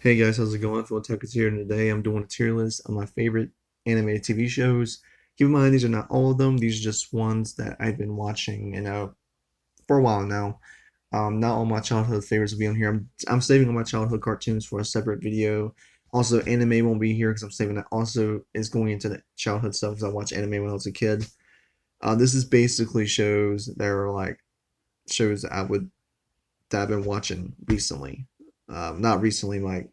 Hey guys, how's it going? Phil Tucker's here, and today I'm doing a tier list of my favorite animated TV shows. Keep in mind, these are not all of them. These are just ones that I've been watching, for a while now. Not all my childhood favorites will be on here. I'm saving all my childhood cartoons for a separate video. Also, anime won't be here because I'm saving that. Also, is going into the childhood stuff because I watched anime when I was a kid. This is basically shows that are like shows that I've been watching recently. Not recently, like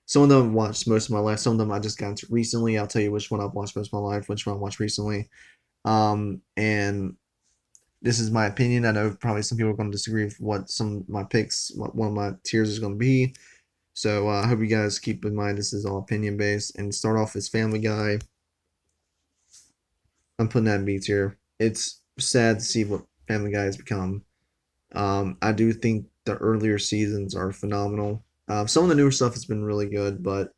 some of them I've watched most of my life. Some of them I just got into recently. I'll tell you which one I've watched most of my life, which one I watched recently. And this is my opinion. I know probably some people are going to disagree with what some of my picks, what one of my tiers is going to be. So I hope you guys keep in mind this is all opinion based. And start off as Family Guy. I'm putting that in B tier. It's sad to see what Family Guy has become. I do think the earlier seasons are phenomenal. Some of the newer stuff has been really good, but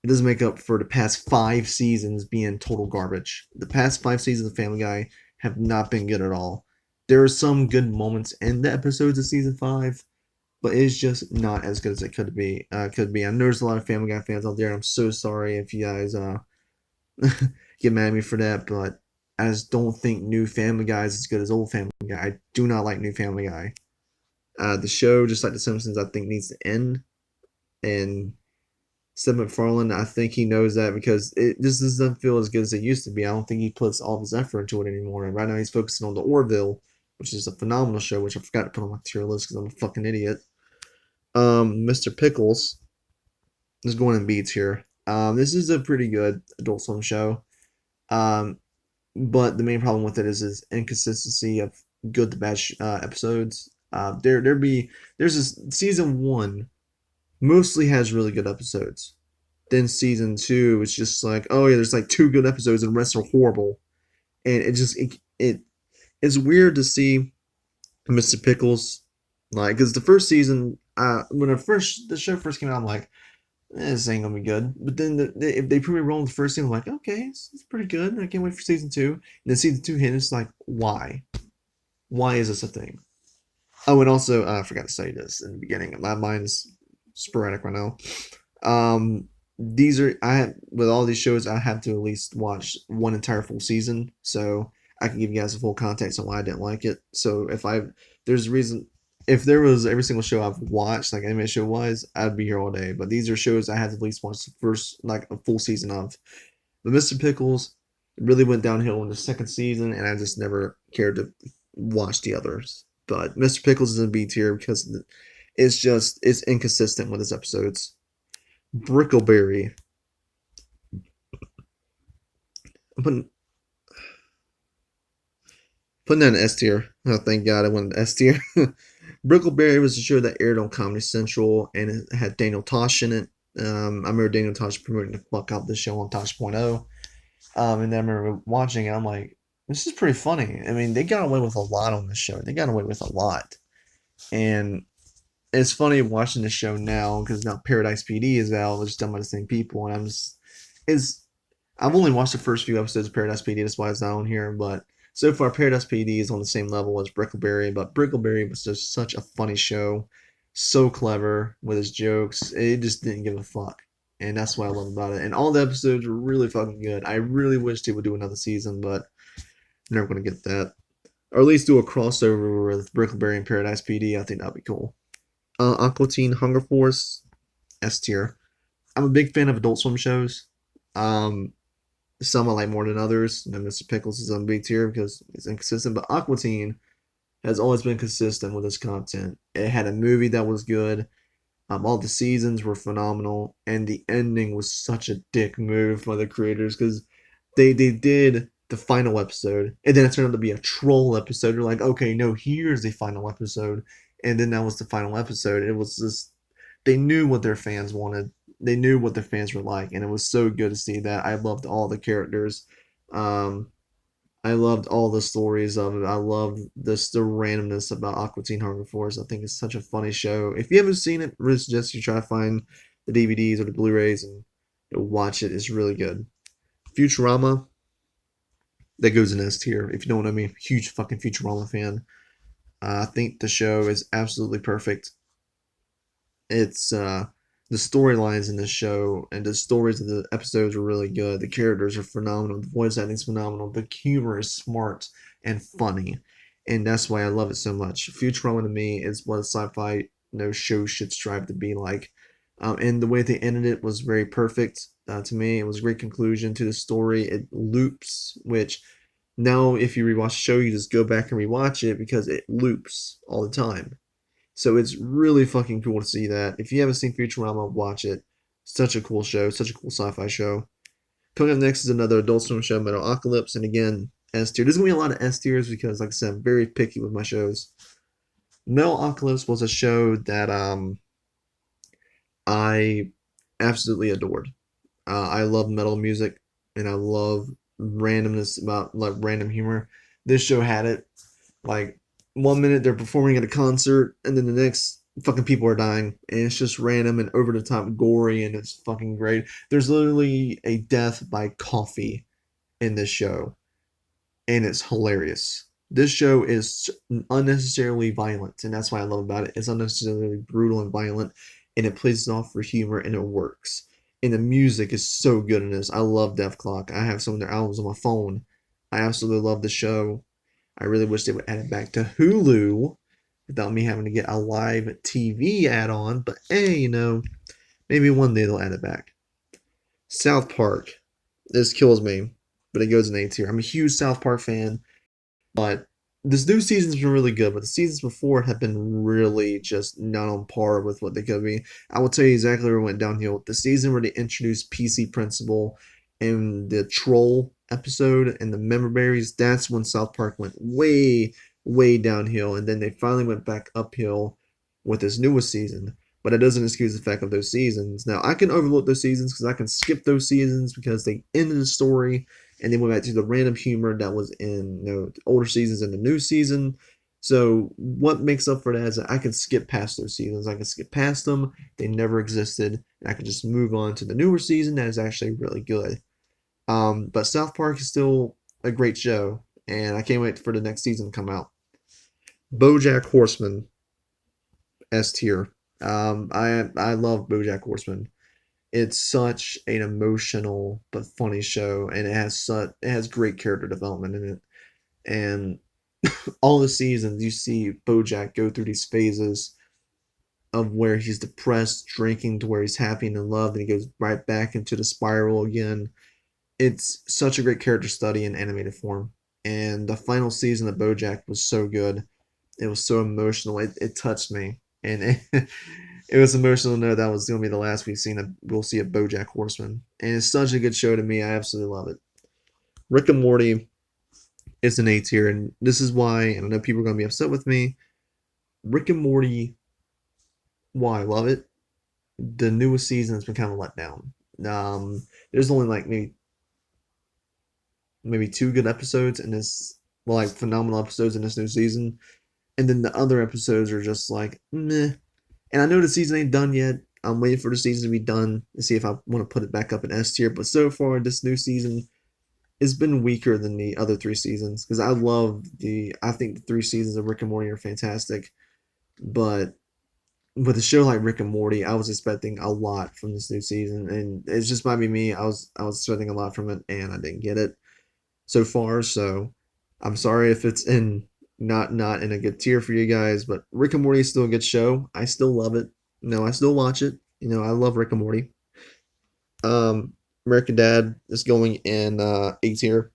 it doesn't make up for the past 5 seasons being total garbage. The past 5 seasons of Family Guy have not been good at all. There are some good moments in the episodes of season 5, but it's just not as good as it could be. I know there's a lot of Family Guy fans out there, and I'm so sorry if you guys get mad at me for that, but I just don't think new Family Guy is as good as old Family Guy. I do not like new Family Guy. The show, just like The Simpsons, I think needs to end. And Seth MacFarlane, I think he knows that because it just doesn't feel as good as it used to be. I don't think he puts all of his effort into it anymore. And right now he's focusing on the Orville, which is a phenomenal show, which I forgot to put on my tier list because I'm a fucking idiot. Mr. Pickles is going in B tier. This is a pretty good Adult Swim show. Um, but the main problem with it is his inconsistency of good to bad episodes. There's this season one mostly has really good episodes. Then season two, it's just like, oh yeah, there's like two good episodes and the rest are horrible, and it's weird to see Mr. Pickles like because the first season, when the show first came out, I'm like, this ain't gonna be good. But then if they prove me wrong the first season, I'm like, okay, it's pretty good. I can't wait for season two. And then season two hit, it's like, why? Why is this a thing? Oh, and also, I forgot to say this in the beginning. My mind's sporadic right now. These are I have with all these shows I have to at least watch one entire full season, so I can give you guys a full context on why I didn't like it. So there's a reason if there was every single show I've watched, like anime show wise, I'd be here all day. But these are shows I had to at least watch the first like a full season of. But Mr. Pickles really went downhill in the second season, and I just never cared to watch the others. But Mr. Pickles is in B tier because it's inconsistent with his episodes. Brickleberry. I'm putting that in S tier. Oh, thank God I went in S tier. Brickleberry was a show that aired on Comedy Central and it had Daniel Tosh in it. I remember Daniel Tosh promoting the fuck out the show on Tosh.0. And then I remember watching it. I'm like, this is pretty funny. I mean, they got away with a lot on this show. They got away with a lot. And it's funny watching the show now because now Paradise PD is out. It's done by the same people. And it's I've only watched the first few episodes of Paradise PD. That's why it's not on here. But so far, Paradise PD is on the same level as Brickleberry. But Brickleberry was just such a funny show, so clever with his jokes. It just didn't give a fuck, and that's what I love about it. And all the episodes were really fucking good. I really wish they would do another season, but never gonna get that. Or at least do a crossover with Brickleberry and Paradise PD. I think that'd be cool. Aqua Teen Hunger Force, S tier. I'm a big fan of Adult Swim shows. Um, some I like more than others. And Mr. Pickles is on B tier because it's inconsistent. But Aqua Teen has always been consistent with its content. It had a movie that was good. All the seasons were phenomenal, and the ending was such a dick move by the creators because they did the final episode, and then it turned out to be a troll episode. You're like, okay, no, here's the final episode, and then that was the final episode. It was just they knew what their fans wanted. They knew what their fans were like, and it was so good to see that. I loved all the characters. Um, I loved all the stories of it. I loved the randomness about Aqua Teen Hunger Force. I think it's such a funny show. If you haven't seen it, I really suggest you try to find the DVDs or the Blu-rays and watch it. It's really good. Futurama, that goes in S tier. If you know what I mean, huge fucking Futurama fan. I think the show is absolutely perfect. It's the storylines in this show and the stories of the episodes are really good. The characters are phenomenal. The voice acting is phenomenal. The humor is smart and funny, and that's why I love it so much. Futurama to me is what a sci-fi show should strive to be like. And the way they ended it was very perfect to me. It was a great conclusion to the story. It loops, which now if you rewatch the show, you just go back and rewatch it because it loops all the time. So it's really fucking cool to see that. If you haven't seen Futurama, watch it. Such a cool show, such a cool sci-fi show. Coming up next is another Adult Swim show, Metalocalypse, and again, S tier. There's gonna be a lot of S tiers because, like I said, I'm very picky with my shows. Metalocalypse was a show that I absolutely adored. I love metal music, and I love randomness about like random humor. This show had it. Like 1 minute they're performing at a concert, and then the next fucking people are dying, and it's just random and over the top gory, and it's fucking great. There's literally a death by coffee in this show, and it's hilarious. This show is unnecessarily violent, and that's what I love about it. It's unnecessarily brutal and violent, and it plays it off for humor, and it works. And the music is so good in this. I love Def Clock. I have some of their albums on my phone. I absolutely love the show. I really wish they would add it back to Hulu without me having to get a live TV add on. But hey, maybe one day they'll add it back. South Park. This kills me, but it goes in A tier. I'm a huge South Park fan, but this new season's been really good, but the seasons before have been really just not on par with what they could be. I will tell you exactly where it went downhill. The season where they introduced PC Principal and the troll episode and the member berries, that's when South Park went way, way downhill, and then they finally went back uphill with this newest season. But it doesn't excuse the fact of those seasons. Now I can overlook those seasons because I can skip those seasons because they ended the story and then went back to the random humor that was in the older seasons and the new season. So what makes up for that is that I can skip past those seasons. I can skip past them. They never existed. And I can just move on to the newer season that is actually really good. But South Park is still a great show, and I can't wait for the next season to come out. BoJack Horseman, S tier. I love BoJack Horseman. It's such an emotional but funny show, and it has great character development in it. And all the seasons, you see BoJack go through these phases of where he's depressed, drinking, to where he's happy and in love, and he goes right back into the spiral again. It's such a great character study in animated form. And the final season of BoJack was so good. It was so emotional. It touched me, and it was emotional to know that was going to be the last we'll see a BoJack Horseman. And it's such a good show to me. I absolutely love it. Rick and Morty is an A tier, and this is why. And I know people are going to be upset with me. Rick and Morty, why I love it. The newest season has been kind of let down. There's only like maybe two good episodes in this, well, like phenomenal episodes in this new season, and then the other episodes are just like meh. And I know the season ain't done yet. I'm waiting for the season to be done to see if I want to put it back up in S tier. But so far, this new season has been weaker than the other three seasons because I think the three seasons of Rick and Morty are fantastic, but with a show like Rick and Morty, I was expecting a lot from this new season, and it just might be me. I was expecting a lot from it, and I didn't get it so far. So I'm sorry if it's in not in a good tier for you guys, but Rick and Morty is still a good show. I still love it. I still watch it. I love Rick and Morty. American Dad is going in A tier.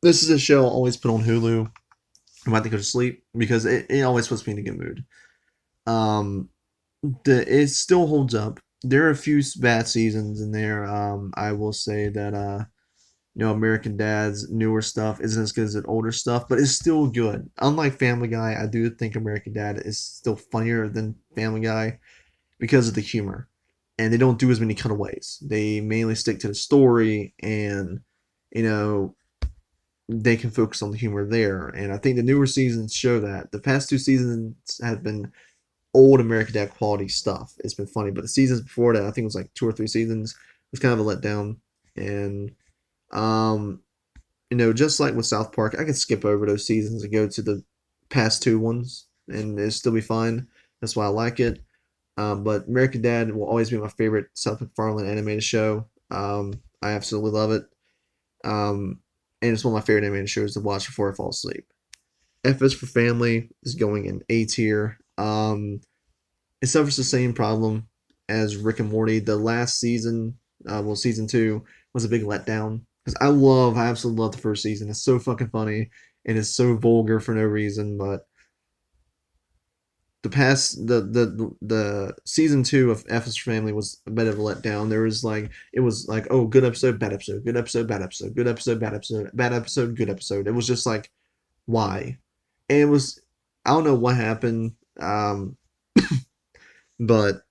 This is a show I'll always put on Hulu. I'm about to go to sleep because it always puts me in a good mood. Um, it still holds up. There are a few bad seasons in there. I will say that American Dad's newer stuff isn't as good as the older stuff, but it's still good. Unlike Family Guy, I do think American Dad is still funnier than Family Guy because of the humor. And they don't do as many cutaways. They mainly stick to the story, and you know they can focus on the humor there. And I think the newer seasons show that. The past two seasons have been old American Dad quality stuff. It's been funny, but the seasons before that, I think it was like two or three seasons, was kind of a letdown. And um, just like with South Park, I can skip over those seasons and go to the past two ones, and it'll still be fine. That's why I like it. But American Dad will always be my favorite Seth MacFarlane animated show. I absolutely love it. Um, and it's one of my favorite animated shows to watch before I fall asleep. F is for Family is going in A tier. It suffers the same problem as Rick and Morty. The last season, season two, was a big letdown because I absolutely love the first season. It's so fucking funny and it's so vulgar for no reason. But the season two of F is for Family was a bit of a letdown. It was like, oh, good episode, bad episode, good episode, bad episode, good episode, bad episode, bad episode, good episode. It was just like, why? And it was, I don't know what happened. But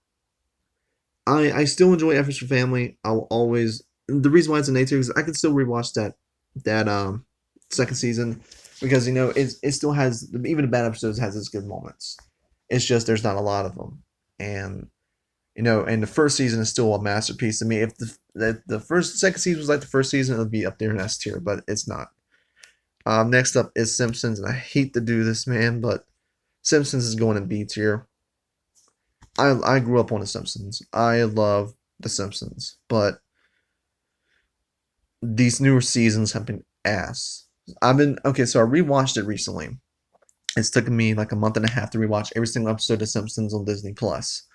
I still enjoy Efforts for Family. I'll always, the reason why it's an A tier is I can still rewatch that second season because it still has, even the bad episodes has its good moments. It's just there's not a lot of them, and and the first season is still a masterpiece to me. If the second season was like the first season, it would be up there in S tier, but it's not. Next up is Simpsons, and I hate to do this, man, but Simpsons is going in B tier. I grew up on The Simpsons. I love The Simpsons, but these newer seasons have been ass. So I rewatched it recently. It's taken me like a month and a half to rewatch every single episode of The Simpsons on Disney Plus.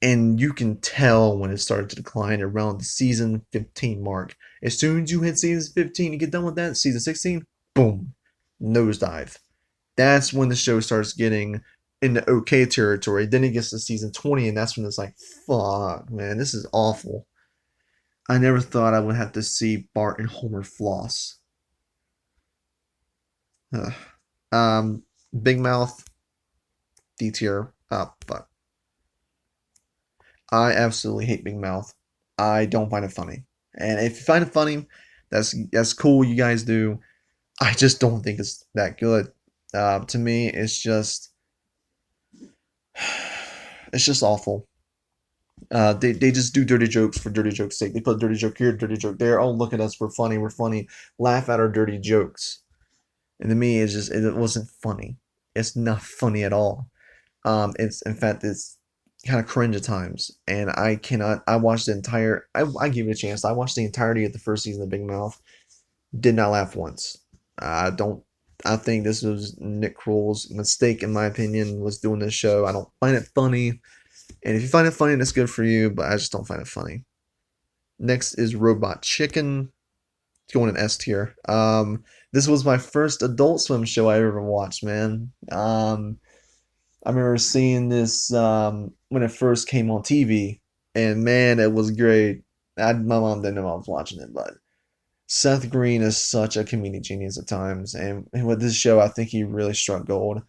And you can tell when it started to decline around the season 15 mark. As soon as you hit season 15, you get done with that, season 16, boom, nosedive. That's when the show starts getting in the okay territory. Then it gets to season 20, and that's when it's like, fuck, man, this is awful. I never thought I would have to see Bart and Homer floss. Ugh. Um, Big Mouth, D tier. Fuck. I absolutely hate Big Mouth. I don't find it funny. And if you find it funny, that's cool. You guys do. I just don't think it's that good. To me, it's just awful. They just do dirty jokes for dirty jokes' sake. They put dirty joke here, dirty joke there. Oh, look at us, we're funny, we're funny. Laugh at our dirty jokes. And to me, it wasn't funny. It's not funny at all. It's in fact it's kind of cringe at times, and I cannot. I watched the entire. I give it a chance. I watched the entirety of the first season of Big Mouth. Did not laugh once. I don't. I think this was Nick Kroll's mistake, in my opinion, was doing this show. I don't find it funny. And if you find it funny, that's good for you, but I just don't find it funny. Next is Robot Chicken. It's going in S tier. This was my first Adult Swim show I ever watched, man. I remember seeing this when it first came on TV, and man, it was great. My mom didn't know I was watching it, but Seth Green is such a comedic genius at times, and with this show, I think he really struck gold.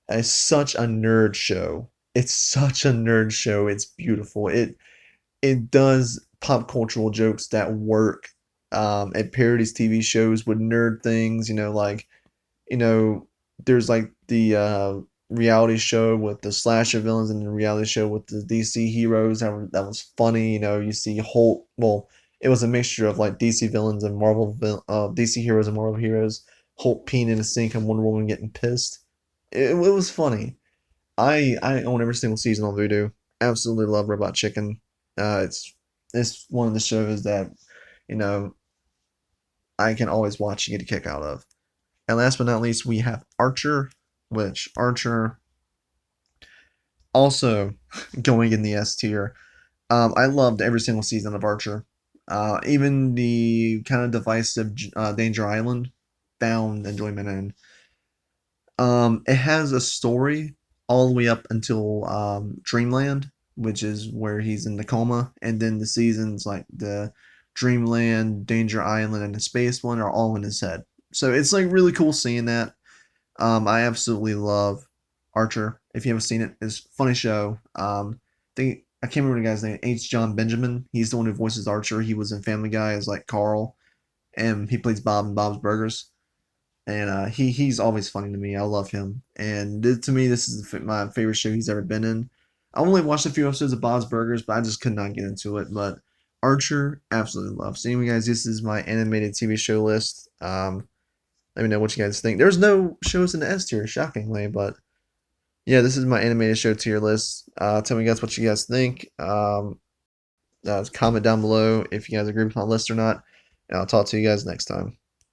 It's such a nerd show. It's such a nerd show. It's beautiful. It does pop cultural jokes that work. It parodies TV shows with nerd things. You know, there's like the reality show with the slasher villains and the reality show with the DC heroes. That was funny. You see Hulk. Well, it was a mixture of like DC villains and DC heroes and Marvel heroes. Hulk peeing in a sink and Wonder Woman getting pissed. It was funny. I own every single season on Vudu. Absolutely love Robot Chicken. It's one of the shows that you know I can always watch and get a kick out of. And last but not least, we have Archer, which Archer also going in the S tier. I loved every single season of Archer. Even the kind of divisive Danger Island found enjoyment in. It has a story all the way up until Dreamland, which is where he's in the coma, and then the seasons like the Dreamland, Danger Island, and the Space one are all in his head. So it's like really cool seeing that. I absolutely love Archer. If you haven't seen it, it's a funny show. I can't remember the guy's name. H. John Benjamin. He's the one who voices Archer. He was in Family Guy as like Carl, and he plays Bob in Bob's Burgers. And he's always funny to me. I love him. And to me, this is my favorite show he's ever been in. I only watched a few episodes of Bob's Burgers, but I just could not get into it. But Archer, absolutely love. So anyway, guys, this is my animated TV show list. Let me know what you guys think. There's no shows in the S tier, shockingly, but yeah, this is my animated show tier list. Tell me guys what you guys think. Comment down below if you guys agree with my list or not. And I'll talk to you guys next time.